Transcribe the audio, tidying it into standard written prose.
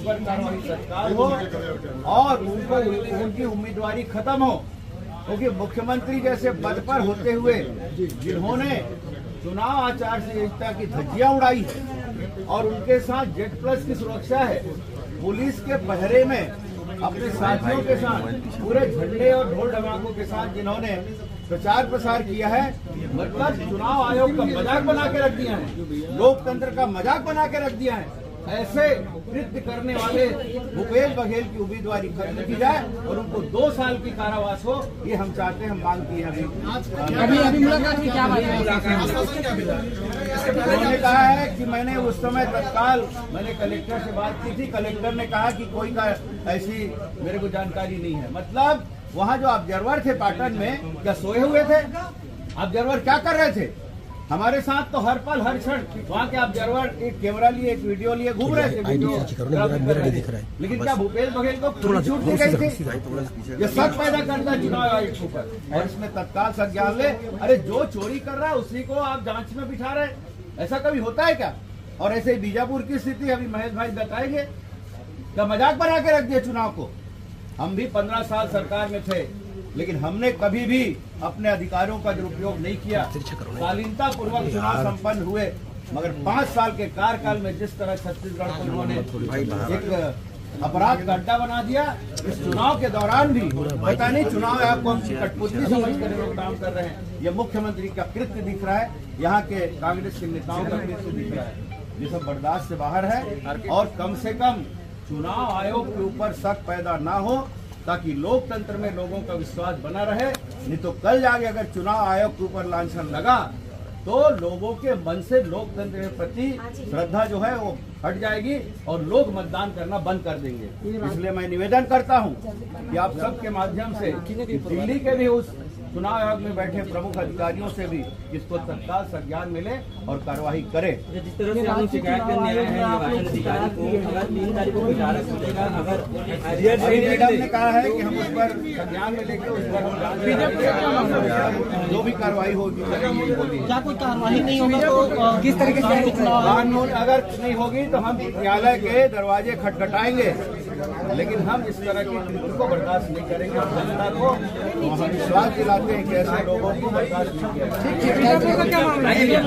पर कार्रवाई तत्काल हो और उनको उनकी उम्मीदवारी खत्म हो, क्योंकि मुख्यमंत्री जैसे पद पर होते हुए जिन्होंने चुनाव आचार संहिता की धज्जियां उड़ाई है और उनके साथ जेड प्लस की सुरक्षा है, पुलिस के पहरे में अपने साथियों के साथ पूरे झंडे और ढोल ढमाकों के साथ जिन्होंने प्रचार प्रसार किया है, मतलब चुनाव आयोग का मजाक बना के रख दिया है, लोकतंत्र का मजाक बना के रख दिया है। ऐसे कृत्य करने वाले भूपेश बघेल की उम्मीदवारी खत्म की जाए और उनको 2 साल की कारावास हो, ये हम चाहते हैं, हम मांग की है। अभी मुलाकात की क्या बात है? उन्होंने कहा है कि मैंने उस समय तत्काल मैंने कलेक्टर से बात की थी, कलेक्टर ने कहा कि कोई का ऐसी मेरे को जानकारी नहीं है। मतलब वहाँ जो ऑब्जर्वर थे पाटन में, क्या सोए हुए थे? ऑब्जर्वर क्या कर रहे थे? हमारे साथ तो हर पल हर क्षण वहाँ के ऑब्जर्वर एक कैमरा लिए, एक वीडियो लिए घूम रहे थे, लेकिन क्या भूपेश बघेल को छूट दी गई थी? ये शक पैदा करता है चुनाव आयोग के ऊपर और इसमें तत्काल संज्ञान ले। अरे जो चोरी कर रहा है उसी को आप जांच में बिठा रहे, ऐसा कभी होता है क्या? और ऐसे ही बीजापुर की स्थिति अभी महेश भाई बताएंगे, क्या मजाक बना के रख दिया चुनाव को। हम भी 15 साल सरकार में थे, लेकिन हमने कभी भी अपने अधिकारों का दुरुपयोग नहीं किया। शालीनता पूर्वक चुनाव संपन्न हुए, मगर 5 साल के कार्यकाल में जिस तरह छत्तीसगढ़ को उन्होंने एक अपराध का अड्डा बना दिया, इस चुनाव के दौरान भी पता नहीं चुनाव आयोग को कठपुतली समझकर लोग काम कर रहे हैं। ये मुख्यमंत्री का कृत्य दिख रहा है, यहाँ के कांग्रेस के नेताओं का कृत्य दिख रहा है, ये सब बर्दाश्त से बाहर है। और कम से कम चुनाव आयोग के ऊपर शक पैदा ना हो, ताकि लोकतंत्र में लोगों का विश्वास बना रहे। नहीं तो कल जाके अगर चुनाव आयोग के ऊपर लांछन लगा तो लोगों के मन से लोकतंत्र के प्रति श्रद्धा जो है वो हट जाएगी और लोग मतदान करना बंद कर देंगे। इसलिए मैं निवेदन करता हूं कि आप सबके माध्यम से दिल्ली के भी उस चुनाव आयोग में बैठे प्रमुख अधिकारियों से भी इसको तत्काल संज्ञान मिले और कार्रवाई करें। जिस तरह से हम शिकायत करने आए हैं निर्वाचन अधिकारी को, अगर 3 तारीख को विचारक मिलेगा, अगर मैडम ने कहा है कि हम उस पर संज्ञान में लेकर उस पर जो भी कार्रवाई होगी क्या कोई कार्रवाई नहीं होगा तो किस तरीके से कानून अगर नहीं होगी तो हम न्यायालय के दरवाजे खटखटाएंगे, लेकिन हम इस तरह की कृत्य को बर्दाश्त नहीं करेंगे। और जनता को हम विश्वास दिलाते हैं कि ऐसे लोगों को बर्दाश्त नहीं किया।